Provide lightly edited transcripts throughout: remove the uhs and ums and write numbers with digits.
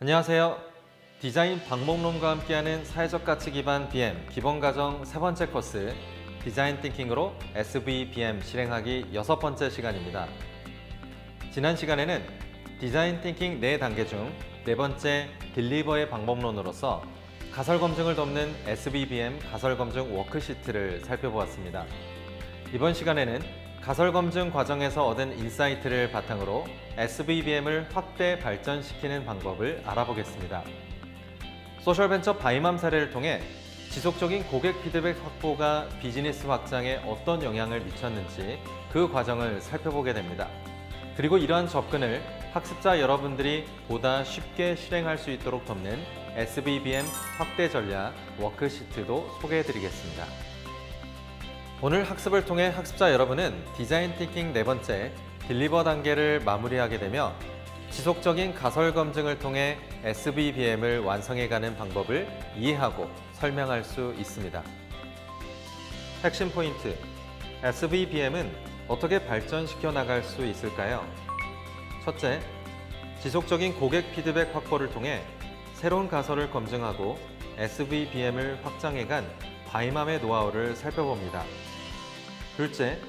안녕하세요. 디자인 방법론과 함께하는 사회적 가치 기반 BM 기본 과정 세 번째 코스 디자인 띵킹으로 SVBM 실행하기 6번째 시간입니다. 지난 시간에는 디자인 띵킹 4단계 중 4번째 딜리버의 방법론으로서 가설 검증을 돕는 SVBM 가설 검증 워크시트를 살펴보았습니다. 이번 시간에는 가설 검증 과정에서 얻은 인사이트를 바탕으로 SVBM을 확대 발전시키는 방법을 알아보겠습니다. 소셜벤처 바이맘 사례를 통해 지속적인 고객 피드백 확보가 비즈니스 확장에 어떤 영향을 미쳤는지 그 과정을 살펴보게 됩니다. 그리고 이러한 접근을 학습자 여러분들이 보다 쉽게 실행할 수 있도록 돕는 SVBM 확대 전략 워크시트도 소개해드리겠습니다. 오늘 학습을 통해 학습자 여러분은 디자인 띵킹 4번째 딜리버 단계를 마무리하게 되며 지속적인 가설 검증을 통해 SVBM을 완성해가는 방법을 이해하고 설명할 수 있습니다. 핵심 포인트, SVBM은 어떻게 발전시켜 나갈 수 있을까요? 첫째, 지속적인 고객 피드백 확보를 통해 새로운 가설을 검증하고 SVBM을 확장해간 바이맘의 노하우를 살펴봅니다. 둘째,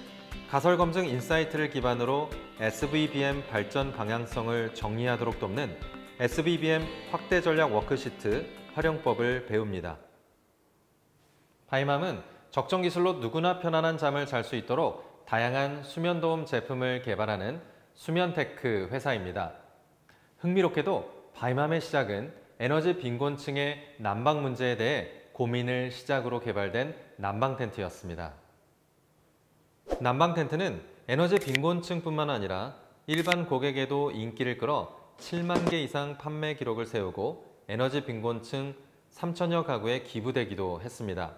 가설 검증 인사이트를 기반으로 SVBM 발전 방향성을 정리하도록 돕는 SVBM 확대 전략 워크시트 활용법을 배웁니다. 바이맘은 적정 기술로 누구나 편안한 잠을 잘 수 있도록 다양한 수면 도움 제품을 개발하는 수면테크 회사입니다. 흥미롭게도 바이맘의 시작은 에너지 빈곤층의 난방 문제에 대해 고민을 시작으로 개발된 난방 텐트였습니다. 난방 텐트는 에너지 빈곤층뿐만 아니라 일반 고객에도 인기를 끌어 7만 개 이상 판매 기록을 세우고 에너지 빈곤층 3천여 가구에 기부되기도 했습니다.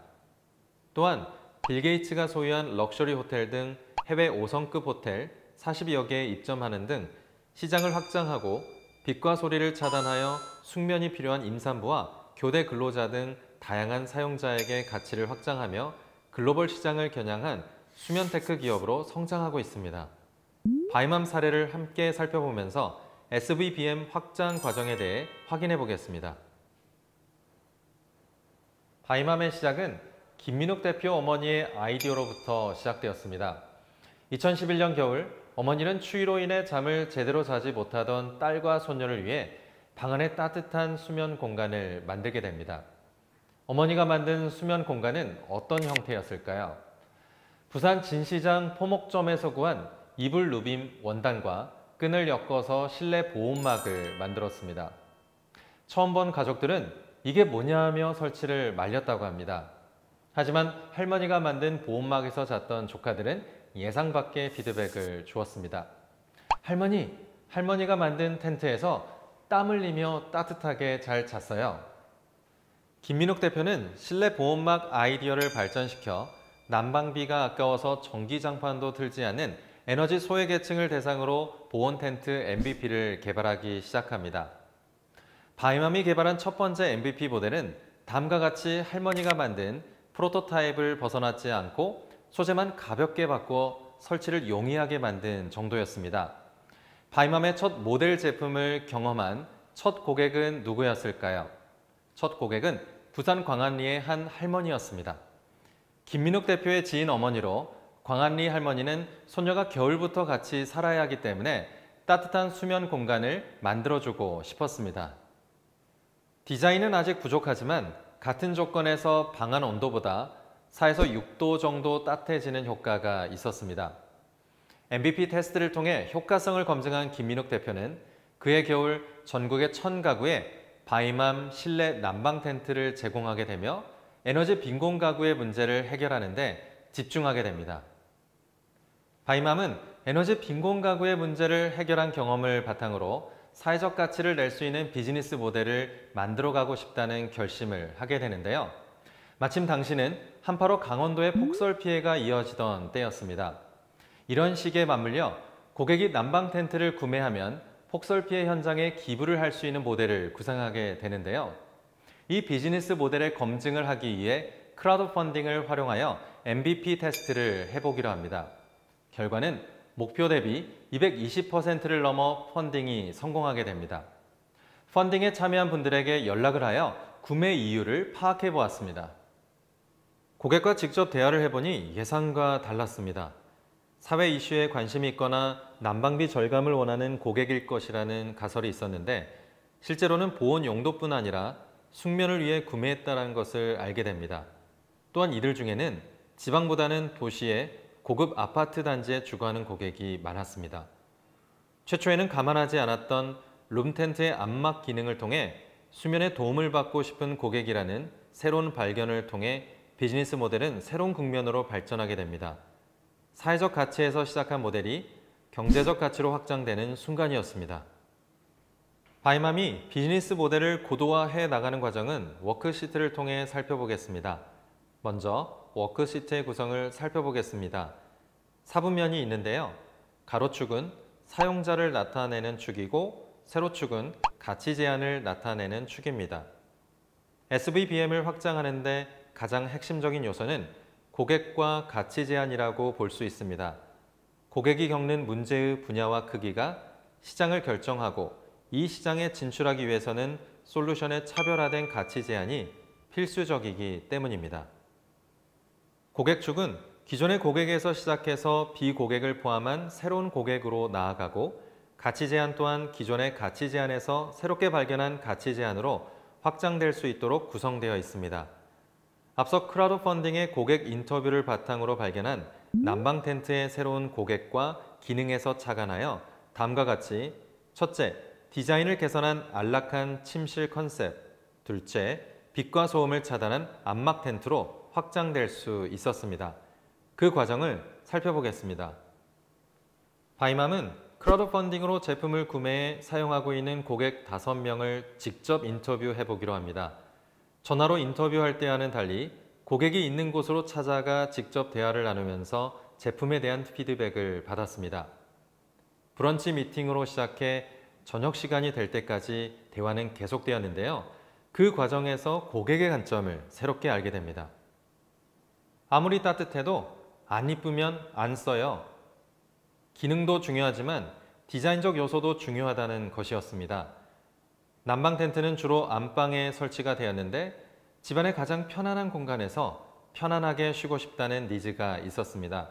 또한 빌 게이츠가 소유한 럭셔리 호텔 등 해외 5성급 호텔 40여 개에 입점하는 등 시장을 확장하고 빛과 소리를 차단하여 숙면이 필요한 임산부와 교대 근로자 등 다양한 사용자에게 가치를 확장하며 글로벌 시장을 겨냥한 수면테크 기업으로 성장하고 있습니다. 바이맘 사례를 함께 살펴보면서 SVBM 확장 과정에 대해 확인해 보겠습니다. 바이맘의 시작은 김민욱 대표 어머니의 아이디어로부터 시작되었습니다. 2011년 겨울, 어머니는 추위로 인해 잠을 제대로 자지 못하던 딸과 손녀를 위해 방 안에 따뜻한 수면 공간을 만들게 됩니다. 어머니가 만든 수면 공간은 어떤 형태였을까요? 부산 진시장 포목점에서 구한 이불 누빔 원단과 끈을 엮어서 실내 보온막을 만들었습니다. 처음 본 가족들은 이게 뭐냐 하며 설치를 말렸다고 합니다. 하지만 할머니가 만든 보온막에서 잤던 조카들은 예상 밖의 피드백을 주었습니다. 할머니가 만든 텐트에서 땀 흘리며 따뜻하게 잘 잤어요. 김민욱 대표는 실내 보온막 아이디어를 발전시켜 난방비가 아까워서 전기장판도 틀지 않는 에너지 소외계층을 대상으로 보온 텐트 MVP를 개발하기 시작합니다. 바이맘이 개발한 첫 번째 MVP 모델은 다음과 같이 할머니가 만든 프로토타입을 벗어나지 않고 소재만 가볍게 바꿔 설치를 용이하게 만든 정도였습니다. 바이맘의 첫 모델 제품을 경험한 첫 고객은 누구였을까요? 첫 고객은 부산 광안리의 한 할머니였습니다. 김민욱 대표의 지인 어머니로 광안리 할머니는 손녀가 겨울부터 같이 살아야 하기 때문에 따뜻한 수면 공간을 만들어주고 싶었습니다. 디자인은 아직 부족하지만 같은 조건에서 방 안 온도보다 4에서 6도 정도 따뜻해지는 효과가 있었습니다. MVP 테스트를 통해 효과성을 검증한 김민욱 대표는 그해 겨울 전국의 1000가구에 바이맘 실내 난방 텐트를 제공하게 되며 에너지 빈곤 가구의 문제를 해결하는 데 집중하게 됩니다. 바이맘은 에너지 빈곤 가구의 문제를 해결한 경험을 바탕으로 사회적 가치를 낼 수 있는 비즈니스 모델을 만들어가고 싶다는 결심을 하게 되는데요. 마침 당시는 한파로 강원도에 폭설 피해가 이어지던 때였습니다. 이런 시기에 맞물려 고객이 난방 텐트를 구매하면 폭설 피해 현장에 기부를 할 수 있는 모델을 구상하게 되는데요. 이 비즈니스 모델의 검증을 하기 위해 크라우드 펀딩을 활용하여 MVP 테스트를 해보기로 합니다. 결과는 목표 대비 220%를 넘어 펀딩이 성공하게 됩니다. 펀딩에 참여한 분들에게 연락을 하여 구매 이유를 파악해 보았습니다. 고객과 직접 대화를 해보니 예상과 달랐습니다. 사회 이슈에 관심이 있거나 난방비 절감을 원하는 고객일 것이라는 가설이 있었는데 실제로는 보온 용도뿐 아니라 숙면을 위해 구매했다는 것을 알게 됩니다. 또한 이들 중에는 지방보다는 도시의 고급 아파트 단지에 주거하는 고객이 많았습니다. 최초에는 감안하지 않았던 룸텐트의 암막 기능을 통해 수면에 도움을 받고 싶은 고객이라는 새로운 발견을 통해 비즈니스 모델은 새로운 국면으로 발전하게 됩니다. 사회적 가치에서 시작한 모델이 경제적 가치로 확장되는 순간이었습니다. 바이맘이 비즈니스 모델을 고도화해 나가는 과정은 워크시트를 통해 살펴보겠습니다. 먼저 워크시트의 구성을 살펴보겠습니다. 사분면이 있는데요. 가로축은 사용자를 나타내는 축이고 세로축은 가치 제한을 나타내는 축입니다. SVBM을 확장하는 데 가장 핵심적인 요소는 고객과 가치 제한이라고 볼 수 있습니다. 고객이 겪는 문제의 분야와 크기가 시장을 결정하고 이 시장에 진출하기 위해서는 솔루션의 차별화된 가치 제한이 필수적이기 때문입니다. 고객 축은 기존의 고객에서 시작해서 비고객을 포함한 새로운 고객으로 나아가고 가치 제한 또한 기존의 가치 제한에서 새롭게 발견한 가치 제한으로 확장될 수 있도록 구성되어 있습니다. 앞서 크라우드 펀딩의 고객 인터뷰를 바탕으로 발견한 난방 텐트의 새로운 고객과 기능에서 착안하여 다음과 같이 첫째, 디자인을 개선한 안락한 침실 컨셉, 둘째, 빛과 소음을 차단한 암막 텐트로 확장될 수 있었습니다. 그 과정을 살펴보겠습니다. 바이맘은 크라우드 펀딩으로 제품을 구매해 사용하고 있는 고객 5명을 직접 인터뷰해 보기로 합니다. 전화로 인터뷰할 때와는 달리 고객이 있는 곳으로 찾아가 직접 대화를 나누면서 제품에 대한 피드백을 받았습니다. 브런치 미팅으로 시작해 저녁 시간이 될 때까지 대화는 계속되었는데요. 그 과정에서 고객의 관점을 새롭게 알게 됩니다. 아무리 따뜻해도 안 이쁘면 안 써요. 기능도 중요하지만 디자인적 요소도 중요하다는 것이었습니다. 난방 텐트는 주로 안방에 설치가 되었는데 집안의 가장 편안한 공간에서 편안하게 쉬고 싶다는 니즈가 있었습니다.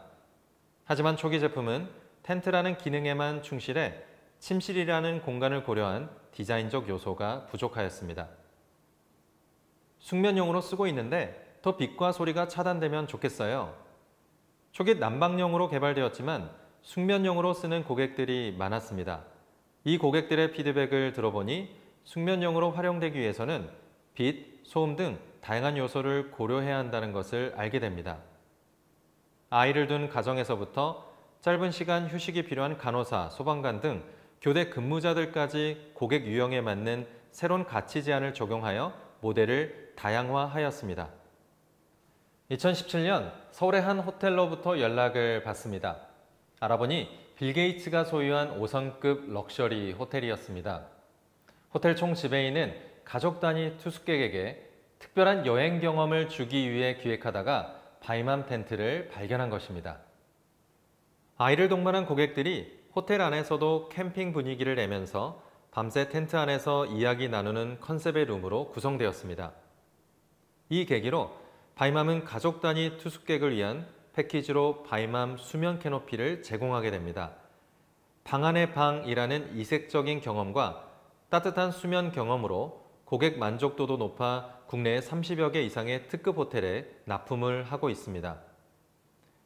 하지만 초기 제품은 텐트라는 기능에만 충실해 침실이라는 공간을 고려한 디자인적 요소가 부족하였습니다. 숙면용으로 쓰고 있는데 더 빛과 소리가 차단되면 좋겠어요. 초기 난방용으로 개발되었지만 숙면용으로 쓰는 고객들이 많았습니다. 이 고객들의 피드백을 들어보니 숙면용으로 활용되기 위해서는 빛, 소음 등 다양한 요소를 고려해야 한다는 것을 알게 됩니다. 아이를 둔 가정에서부터 짧은 시간 휴식이 필요한 간호사, 소방관 등 교대 근무자들까지 고객 유형에 맞는 새로운 가치 제한을 적용하여 모델을 다양화하였습니다. 2017년 서울의 한 호텔로부터 연락을 받습니다. 알아보니 빌 게이츠가 소유한 5성급 럭셔리 호텔이었습니다. 호텔 총 지배인은 가족 단위 투숙객에게 특별한 여행 경험을 주기 위해 기획하다가 바이맘 텐트를 발견한 것입니다. 아이를 동반한 고객들이 호텔 안에서도 캠핑 분위기를 내면서 밤새 텐트 안에서 이야기 나누는 컨셉의 룸으로 구성되었습니다. 이 계기로 바이맘은 가족 단위 투숙객을 위한 패키지로 바이맘 수면 캐노피를 제공하게 됩니다. 방 안의 방이라는 이색적인 경험과 따뜻한 수면 경험으로 고객 만족도도 높아 국내 30여 개 이상의 특급 호텔에 납품을 하고 있습니다.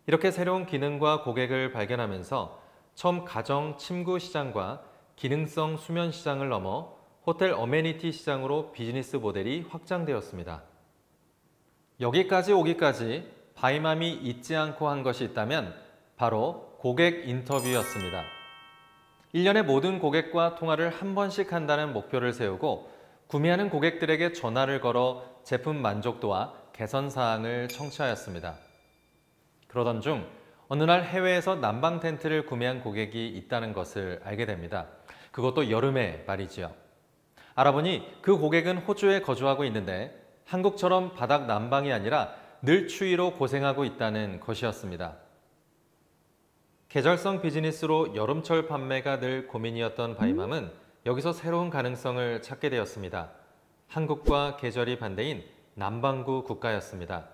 이렇게 새로운 기능과 고객을 발견하면서 처음 가정 침구 시장과 기능성 수면 시장을 넘어 호텔 어메니티 시장으로 비즈니스 모델이 확장되었습니다. 여기까지 오기까지 바이맘이 잊지 않고 한 것이 있다면 바로 고객 인터뷰였습니다. 1년에 모든 고객과 통화를 한 번씩 한다는 목표를 세우고 구매하는 고객들에게 전화를 걸어 제품 만족도와 개선 사항을 청취하였습니다. 그러던 중 어느 날 해외에서 난방 텐트를 구매한 고객이 있다는 것을 알게 됩니다. 그것도 여름에 말이지요. 알아보니 그 고객은 호주에 거주하고 있는데 한국처럼 바닥 난방이 아니라 늘 추위로 고생하고 있다는 것이었습니다. 계절성 비즈니스로 여름철 판매가 늘 고민이었던 바이맘은 여기서 새로운 가능성을 찾게 되었습니다. 한국과 계절이 반대인 남반구 국가였습니다.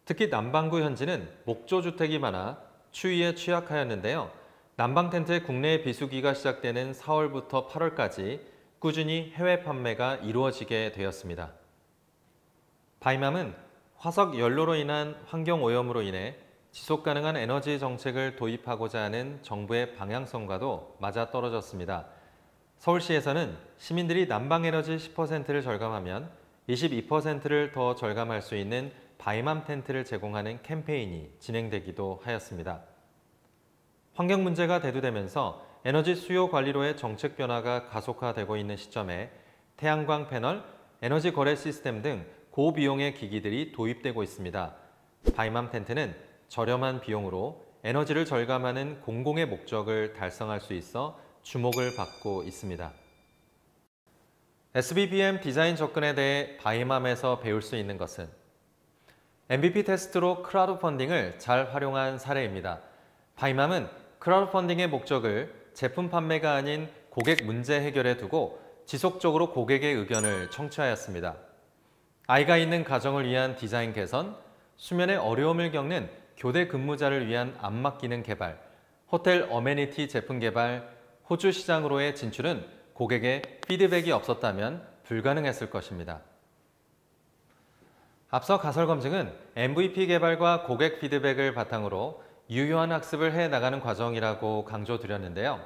특히 남반구 현지는 목조주택이 많아 추위에 취약하였는데요. 난방 텐트의 국내 비수기가 시작되는 4월부터 8월까지 꾸준히 해외 판매가 이루어지게 되었습니다. 바이맘은 화석 연료로 인한 환경 오염으로 인해 지속 가능한 에너지 정책을 도입하고자 하는 정부의 방향성과도 맞아떨어졌습니다. 서울시에서는 시민들이 난방에너지 10%를 절감하면 22%를 더 절감할 수 있는 바이맘 텐트를 제공하는 캠페인이 진행되기도 하였습니다. 환경 문제가 대두되면서 에너지 수요 관리로의 정책 변화가 가속화되고 있는 시점에 태양광 패널, 에너지 거래 시스템 등 고비용의 기기들이 도입되고 있습니다. 바이맘 텐트는 저렴한 비용으로 에너지를 절감하는 공공의 목적을 달성할 수 있어 주목을 받고 있습니다. SBBM 디자인 접근에 대해 바이맘에서 배울 수 있는 것은 MVP 테스트로 크라우드 펀딩을 잘 활용한 사례입니다. 바이맘은 크라우드 펀딩의 목적을 제품 판매가 아닌 고객 문제 해결에 두고 지속적으로 고객의 의견을 청취하였습니다. 아이가 있는 가정을 위한 디자인 개선, 수면에 어려움을 겪는 교대 근무자를 위한 안마 기능 개발, 호텔 어메니티 제품 개발, 호주 시장으로의 진출은 고객의 피드백이 없었다면 불가능했을 것입니다. 앞서 가설 검증은 MVP 개발과 고객 피드백을 바탕으로 유효한 학습을 해 나가는 과정이라고 강조드렸는데요.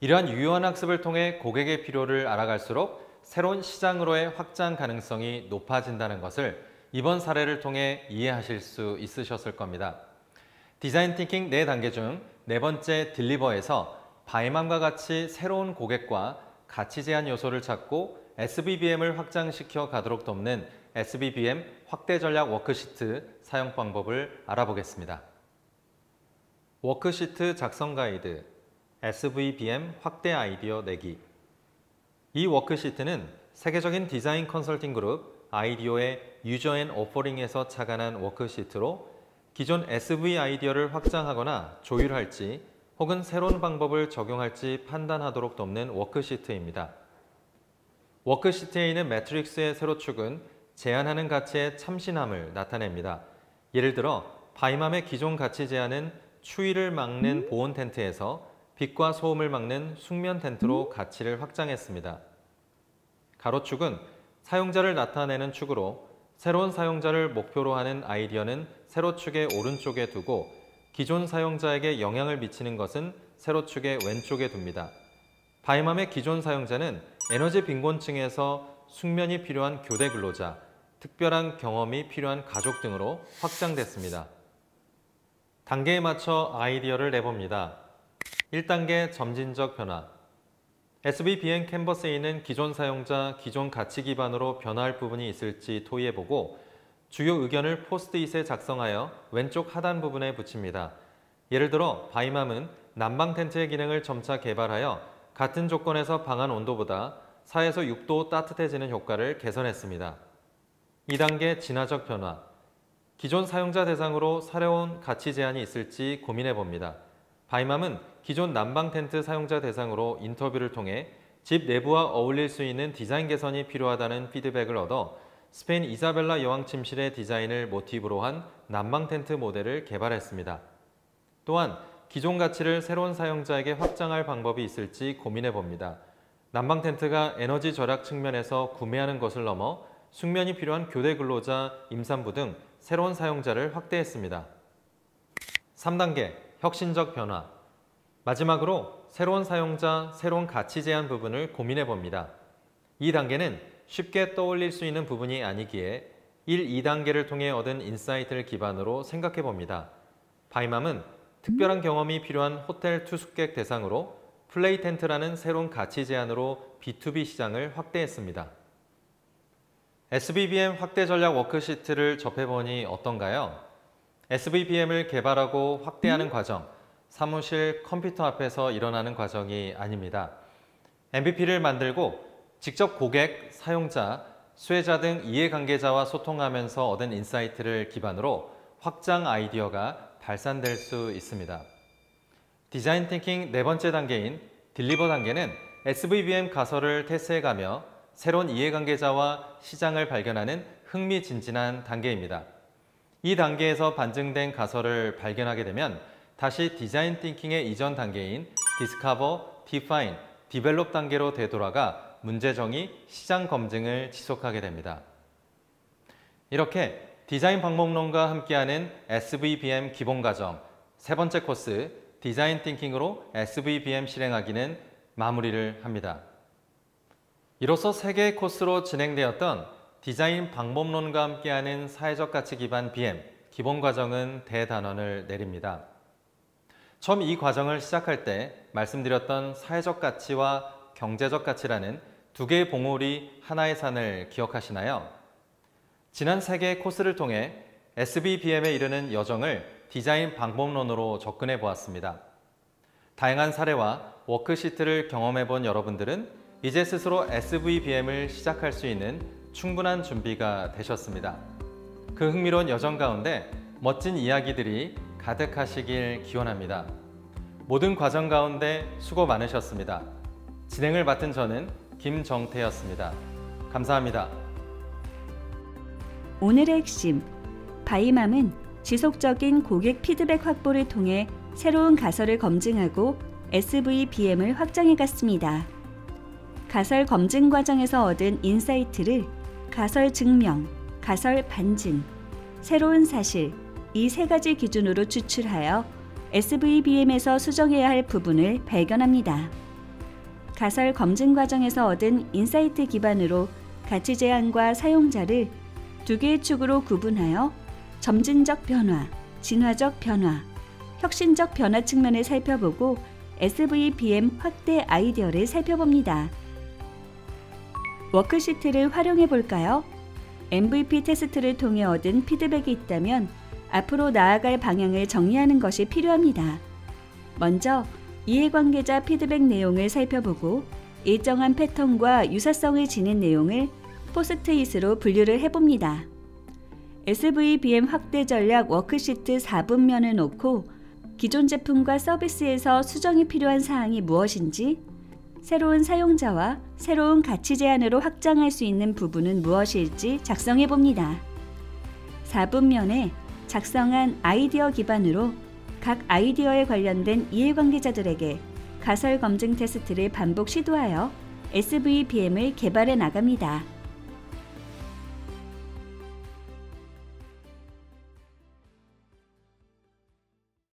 이러한 유효한 학습을 통해 고객의 필요를 알아갈수록 새로운 시장으로의 확장 가능성이 높아진다는 것을 이번 사례를 통해 이해하실 수 있으셨을 겁니다. 디자인 띵킹 4단계 중 4번째 딜리버에서 바이맘과 같이 새로운 고객과 가치 제한 요소를 찾고 SBBM을 확장시켜 가도록 돕는 SBBM 확대 전략 워크시트 사용 방법을 알아보겠습니다. 워크시트 작성 가이드, SBBM 확대 아이디어 내기. 이 워크시트는 세계적인 디자인 컨설팅 그룹 아이디어의 유저 앤 오퍼링에서 착안한 워크시트로 기존 SV 아이디어를 확장하거나 조율할지 혹은 새로운 방법을 적용할지 판단하도록 돕는 워크시트입니다. 워크시트에 있는 매트릭스의 세로축은 제한하는 가치의 참신함을 나타냅니다. 예를 들어 바이맘의 기존 가치 제한은 추위를 막는 보온 텐트에서 빛과 소음을 막는 숙면 텐트로 가치를 확장했습니다. 가로축은 사용자를 나타내는 축으로 새로운 사용자를 목표로 하는 아이디어는 세로축의 오른쪽에 두고 기존 사용자에게 영향을 미치는 것은 세로축의 왼쪽에 둡니다. 바이맘의 기존 사용자는 에너지 빈곤층에서 숙면이 필요한 교대 근로자, 특별한 경험이 필요한 가족 등으로 확장됐습니다. 단계에 맞춰 아이디어를 내봅니다. 1단계 점진적 변화. SBBM 캔버스에 있는 기존 사용자, 기존 가치 기반으로 변화할 부분이 있을지 토의해보고 주요 의견을 포스트잇에 작성하여 왼쪽 하단 부분에 붙입니다. 예를 들어 바이맘은 난방 텐트의 기능을 점차 개발하여 같은 조건에서 방안 온도보다 4에서 6도 따뜻해지는 효과를 개선했습니다. 2단계 진화적 변화. 기존 사용자 대상으로 새로운 가치 제한이 있을지 고민해봅니다. 바이맘은 기존 난방 텐트 사용자 대상으로 인터뷰를 통해 집 내부와 어울릴 수 있는 디자인 개선이 필요하다는 피드백을 얻어 스페인 이사벨라 여왕 침실의 디자인을 모티브로 한 난방 텐트 모델을 개발했습니다. 또한 기존 가치를 새로운 사용자에게 확장할 방법이 있을지 고민해봅니다. 난방 텐트가 에너지 절약 측면에서 구매하는 것을 넘어 숙면이 필요한 교대 근로자, 임산부 등 새로운 사용자를 확대했습니다. 3단계 혁신적 변화. 마지막으로 새로운 사용자, 새로운 가치 제한 부분을 고민해봅니다. 이 단계는 쉽게 떠올릴 수 있는 부분이 아니기에 1, 2단계를 통해 얻은 인사이트를 기반으로 생각해봅니다. 바이맘은 특별한 경험이 필요한 호텔 투숙객 대상으로 플레이 텐트라는 새로운 가치 제안으로 B2B 시장을 확대했습니다. SBBM 확대 전략 워크시트를 접해보니 어떤가요? SBBM을 개발하고 확대하는 과정, 사무실 컴퓨터 앞에서 일어나는 과정이 아닙니다. MVP를 만들고 직접 고객, 사용자, 수혜자 등 이해관계자와 소통하면서 얻은 인사이트를 기반으로 확장 아이디어가 발산될 수 있습니다. 디자인 띵킹 4번째 단계인 딜리버 단계는 SVBM 가설을 테스트해가며 새로운 이해관계자와 시장을 발견하는 흥미진진한 단계입니다. 이 단계에서 반증된 가설을 발견하게 되면 다시 디자인 띵킹의 이전 단계인 디스커버, 디파인, 디벨롭 단계로 되돌아가 문제 정의, 시장 검증을 지속하게 됩니다. 이렇게 디자인 방법론과 함께하는 SVBM 기본 과정 세 번째 코스 디자인 띵킹으로 SVBM 실행하기는 마무리를 합니다. 이로써 세 개의 코스로 진행되었던 디자인 방법론과 함께하는 사회적 가치 기반 BM 기본 과정은 대단원을 내립니다. 처음 이 과정을 시작할 때 말씀드렸던 사회적 가치와 경제적 가치라는 두 개의 봉우리 하나의 산을 기억하시나요? 지난 세 개의 코스를 통해 SVBM에 이르는 여정을 디자인 방법론으로 접근해 보았습니다. 다양한 사례와 워크시트를 경험해 본 여러분들은 이제 스스로 SVBM을 시작할 수 있는 충분한 준비가 되셨습니다. 그 흥미로운 여정 가운데 멋진 이야기들이 가득하시길 기원합니다. 모든 과정 가운데 수고 많으셨습니다. 진행을 맡은 저는 김정태였습니다. 감사합니다. 오늘의 핵심, 바이맘은 지속적인 고객 피드백 확보를 통해 새로운 가설을 검증하고 SVBM을 확장해 갔습니다. 가설 검증 과정에서 얻은 인사이트를 가설 증명, 가설 반증, 새로운 사실, 이 세 가지 기준으로 추출하여 SVBM에서 수정해야 할 부분을 발견합니다. 가설 검증 과정에서 얻은 인사이트 기반으로 가치 제한과 사용자를 두 개의 축으로 구분하여 점진적 변화, 진화적 변화, 혁신적 변화 측면을 살펴보고 SVBM 확대 아이디어를 살펴봅니다. 워크시트를 활용해 볼까요? MVP 테스트를 통해 얻은 피드백이 있다면 앞으로 나아갈 방향을 정리하는 것이 필요합니다. 먼저 이해관계자 피드백 내용을 살펴보고 일정한 패턴과 유사성을 지닌 내용을 포스트잇으로 분류를 해봅니다. SVBM 확대 전략 워크시트 4분면을 놓고 기존 제품과 서비스에서 수정이 필요한 사항이 무엇인지, 새로운 사용자와 새로운 가치 제안으로 확장할 수 있는 부분은 무엇일지 작성해 봅니다. 4분면에 작성한 아이디어 기반으로 각 아이디어에 관련된 이해관계자들에게 가설 검증 테스트를 반복 시도하여 SVBM을 개발해 나갑니다.